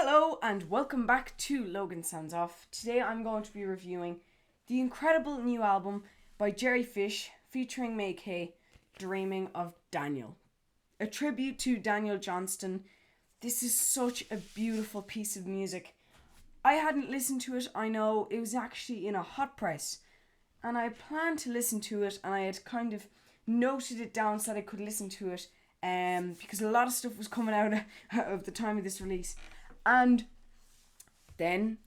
Hello and welcome back to Logan Sounds Off. Today I'm going to be reviewing the incredible new album by Jerry Fish featuring Maykay, Dreaming of Daniel. A tribute to Daniel Johnston. This is such a beautiful piece of music. I hadn't listened to it, I know, it was actually in a hot press. And I planned to listen to it and I had kind of noted it down so that I could listen to it because a lot of stuff was coming out of the time of this release. And then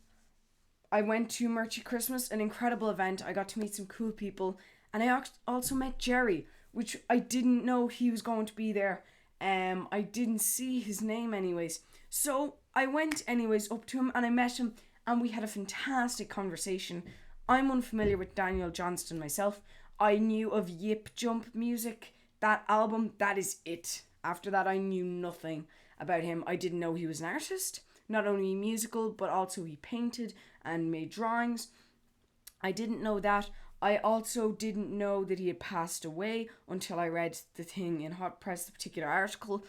I went to Merchy Christmas, an incredible event. I got to meet some cool people. And I also met Jerry, which I didn't know he was going to be there. I didn't see his name anyways. So I went anyways up to him and I met him and we had a fantastic conversation. I'm unfamiliar with Daniel Johnston myself. I knew of Yip Jump Music, that album, that is it. After that I knew nothing about him. I didn't know he was an artist, not only musical, but also he painted and made drawings. I didn't know that. I also didn't know that he had passed away until I read the thing in Hot Press, the particular article.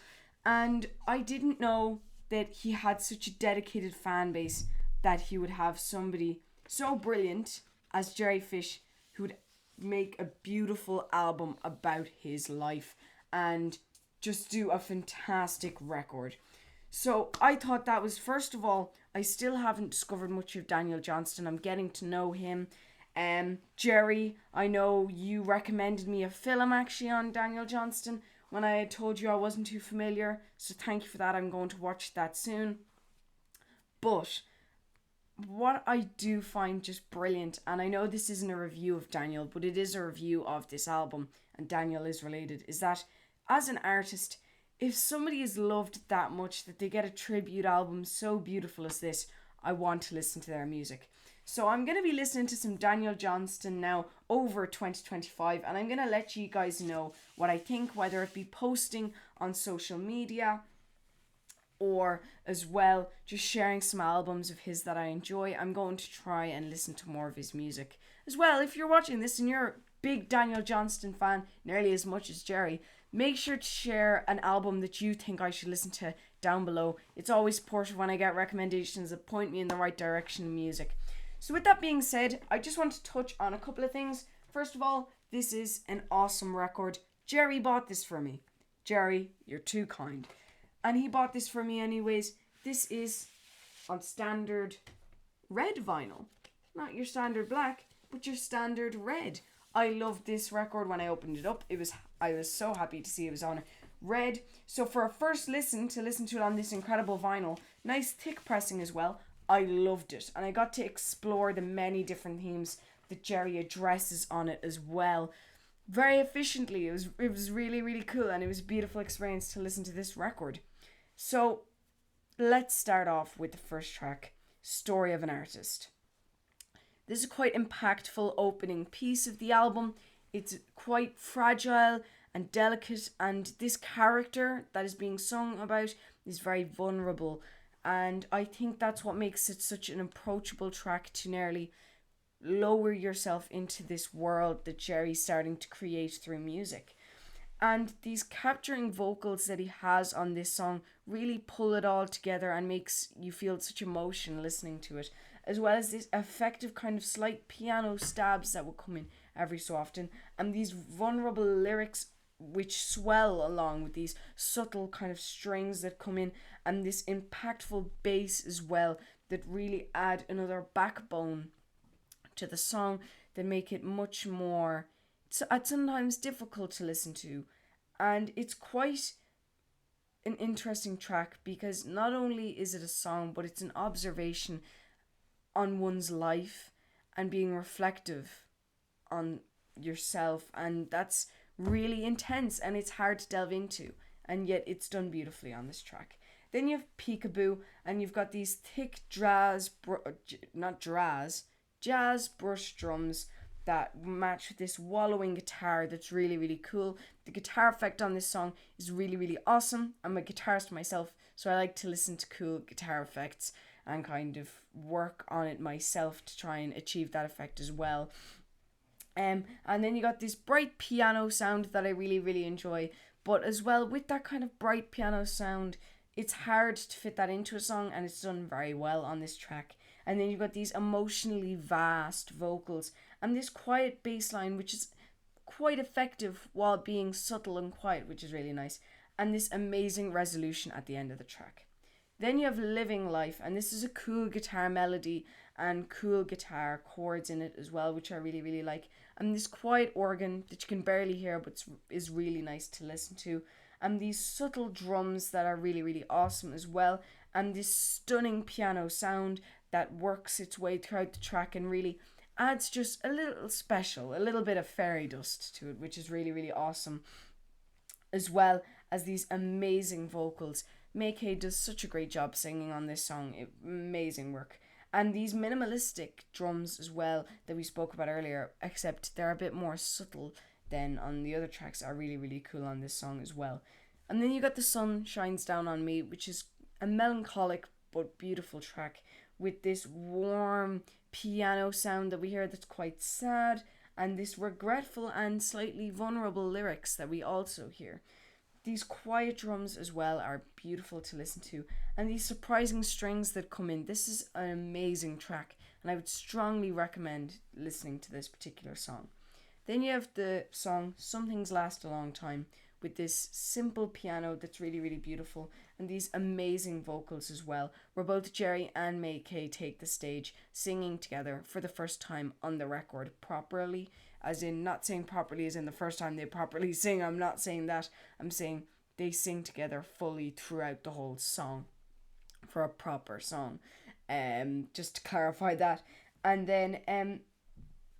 And I didn't know that he had such a dedicated fan base, that he would have somebody so brilliant as Jerry Fish who would make a beautiful album about his life and just do a fantastic record. So I thought that was, first of all, I still haven't discovered much of Daniel Johnston. I'm getting to know him. Jerry, I know you recommended me a film actually on Daniel Johnston when I had told you I wasn't too familiar. So thank you for that. I'm going to watch that soon. But what I do find just brilliant, and I know this isn't a review of Daniel, but it is a review of this album, and Daniel is related, is that as an artist, if somebody is loved that much that they get a tribute album so beautiful as this, I want to listen to their music. So I'm going to be listening to some Daniel Johnston now over 2025, and I'm going to let you guys know what I think, whether it be posting on social media or as well just sharing some albums of his that I enjoy. I'm going to try and listen to more of his music as well. If you're watching this and you're a big Daniel Johnston fan, nearly as much as Jerry, make sure to share an album that you think I should listen to down below. It's always supportive when I get recommendations that point me in the right direction in music. So with that being said, I just want to touch on a couple of things. First of all, this is an awesome record. Jerry bought this for me. Jerry, you're too kind. And he bought this for me anyways. This is on standard red vinyl. Not your standard black, but your standard red. I loved this record when I opened it up. I was so happy to see it was on red. So for a first listen to it on this incredible vinyl, nice thick pressing as well, I loved it. And I got to explore the many different themes that Jerry addresses on it as well. Very efficiently. It was really, really cool, and it was a beautiful experience to listen to this record. So let's start off with the first track, Story of an Artist. This is a quite impactful opening piece of the album. It's quite fragile and delicate, and this character that is being sung about is very vulnerable, and I think that's what makes it such an approachable track to nearly lower yourself into this world that Jerry's starting to create through music. And these capturing vocals that he has on this song really pull it all together and makes you feel such emotion listening to it, as well as this effective kind of slight piano stabs that will come in every so often, and these vulnerable lyrics which swell along with these subtle kind of strings that come in, and this impactful bass as well that really add another backbone to the song that make it much more sometimes difficult to listen to. And it's quite an interesting track because not only is it a song, but it's an observation on one's life and being reflective on yourself, and that's really intense and it's hard to delve into, and yet it's done beautifully on this track. Then you have Peekaboo, and you've got these thick jazz brush drums that match with this wallowing guitar that's really, really cool. The guitar effect on this song is really, really awesome. I'm a guitarist myself, so I like to listen to cool guitar effects and kind of work on it myself to try and achieve that effect as well. And then you got this bright piano sound that I really, really enjoy. But as well, with that kind of bright piano sound, it's hard to fit that into a song, and it's done very well on this track. And then you've got these emotionally vast vocals and this quiet bass line, which is quite effective while being subtle and quiet, which is really nice. And this amazing resolution at the end of the track. Then you have Living Life, and this is a cool guitar melody and cool guitar chords in it as well, which I really, really like. And this quiet organ that you can barely hear but is really nice to listen to. And these subtle drums that are really, really awesome as well. And this stunning piano sound that works its way throughout the track and really adds just a little special, a little bit of fairy dust to it, which is really, really awesome. As well as these amazing vocals. Maykay does such a great job singing on this song. Amazing work. And these minimalistic drums as well that we spoke about earlier, except they're a bit more subtle than on the other tracks, are really, really cool on this song as well. And then you got The Sun Shines Down on Me, which is a melancholic but beautiful track with this warm piano sound that we hear that's quite sad, and this regretful and slightly vulnerable lyrics that we also hear. These quiet drums as well are beautiful to listen to, and these surprising strings that come in. This is an amazing track, and I would strongly recommend listening to this particular song. Then you have the song Some Things Last a Long Time with this simple piano that's really, really beautiful, and these amazing vocals as well, where both Jerry and Maykay take the stage singing together for the first time on the record properly. As in, not saying properly as in the first time they properly sing. I'm not saying that. I'm saying they sing together fully throughout the whole song for a proper song. Just to clarify that. And then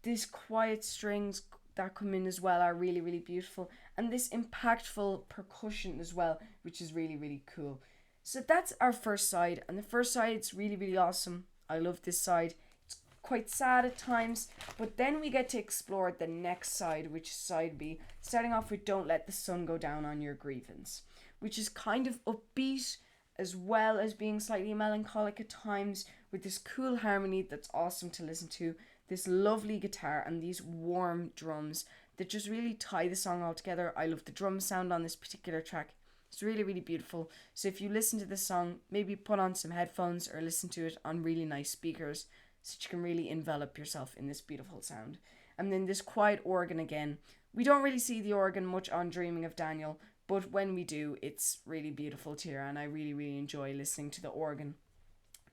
these quiet strings that come in as well are really, really beautiful. And this impactful percussion as well, which is really, really cool. So that's our first side. And the first side's really, really awesome. I love this side. Quite sad at times, but then we get to explore the next side, which is side B, starting off with Don't Let the Sun Go Down on Your Grievance, which is kind of upbeat as well as being slightly melancholic at times, with this cool harmony that's awesome to listen to, this lovely guitar and these warm drums that just really tie the song all together. I love the drum sound on this particular track. It's really, really beautiful. So if you listen to this song, maybe put on some headphones or listen to it on really nice speakers, so you can really envelop yourself in this beautiful sound. And then this quiet organ again. We don't really see the organ much on Dreaming of Daniel, but when we do, it's really beautiful to hear, and I really, really enjoy listening to the organ.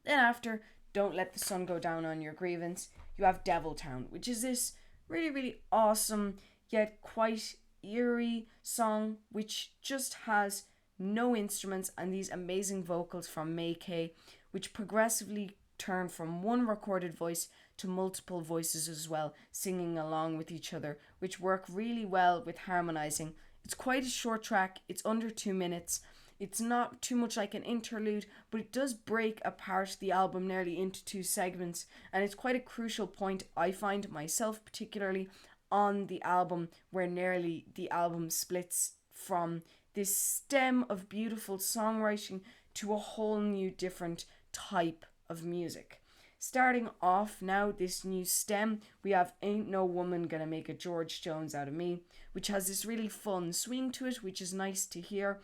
Then after Don't Let the Sun Go Down on Your Grievance, you have Devil Town, which is this really, really awesome yet quite eerie song, which just has no instruments and these amazing vocals from Maykay, which progressively turn from one recorded voice to multiple voices as well, singing along with each other, which work really well with harmonizing. It's quite a short track. It's under 2 minutes. It's not too much like an interlude, but it does break apart the album nearly into 2 segments, and it's quite a crucial point, I find myself particularly, on the album, where nearly the album splits from this stem of beautiful songwriting to a whole new different type of music. Starting off now, this new stem, we have Ain't No Woman Gonna Make a George Jones Out of Me, which has this really fun swing to it, which is nice to hear,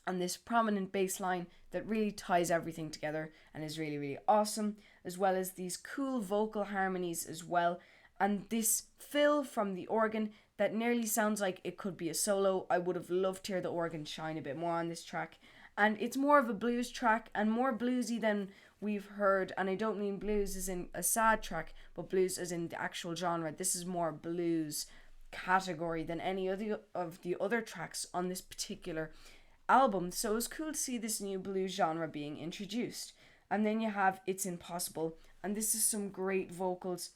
and this prominent bass line that really ties everything together and is really, really awesome, as well as these cool vocal harmonies as well, and this fill from the organ that nearly sounds like it could be a solo. I would have loved to hear the organ shine a bit more on this track, and it's more of a blues track and more bluesy than we've heard, and I don't mean blues as in a sad track, but blues as in the actual genre. This is more blues category than any other of the other tracks on this particular album, so it was cool to see this new blues genre being introduced. And then you have It's Impossible, and this is some great vocals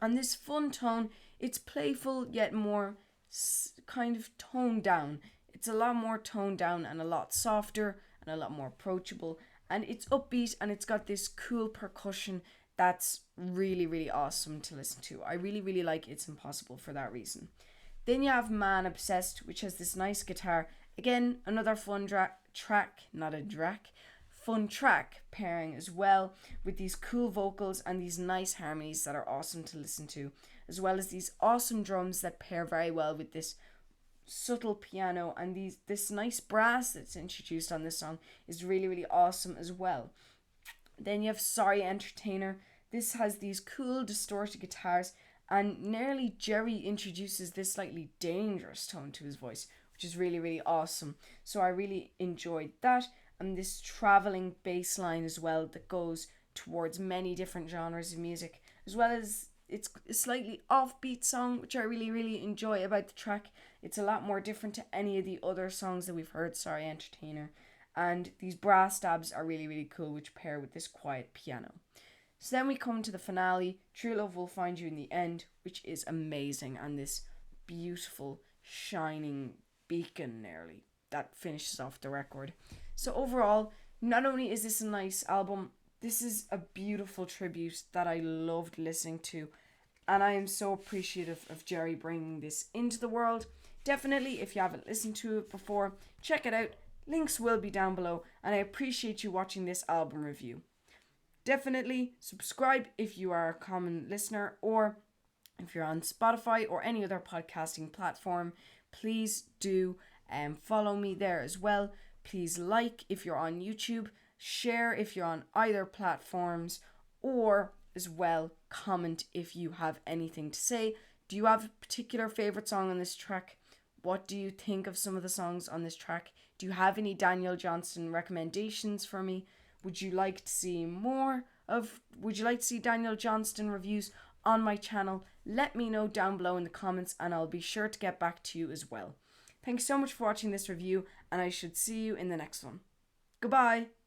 and this fun tone. It's playful yet more kind of toned down. It's a lot more toned down and a lot softer and a lot more approachable, and it's upbeat, and it's got this cool percussion that's really, really awesome to listen to. I really, really like It's Impossible for that reason. Then you have Man Obsessed, which has this nice guitar. Again, another fun fun track pairing as well, with these cool vocals and these nice harmonies that are awesome to listen to, as well as these awesome drums that pair very well with this subtle piano, and this nice brass that's introduced on this song is really, really awesome as well. Then you have Sorry Entertainer. This has these cool distorted guitars, and nearly Jerry introduces this slightly dangerous tone to his voice, which is really, really awesome. So I really enjoyed that. And this traveling bass line as well that goes towards many different genres of music, as well as it's a slightly offbeat song, which I really, really enjoy about the track. It's a lot more different to any of the other songs that we've heard, Sorry Entertainer. And these brass stabs are really, really cool, which pair with this quiet piano. So then we come to the finale, True Love Will Find You in the End, which is amazing, and this beautiful, shining beacon nearly that finishes off the record. So overall, not only is this a nice album, this is a beautiful tribute that I loved listening to, and I am so appreciative of Jerry bringing this into the world. Definitely, if you haven't listened to it before, check it out. Links will be down below, and I appreciate you watching this album review. Definitely subscribe if you are a common listener, or if you're on Spotify or any other podcasting platform. Please do follow me there as well. Please like if you're on YouTube, share if you're on either platforms, or as well comment if you have anything to say. Do you have a particular favourite song on this track? What do you think of some of the songs on this track? Do you have any Daniel Johnston recommendations for me? Would you like to see Daniel Johnston reviews on my channel? Let me know down below in the comments, and I'll be sure to get back to you as well. Thanks so much for watching this review, and I should see you in the next one. Goodbye.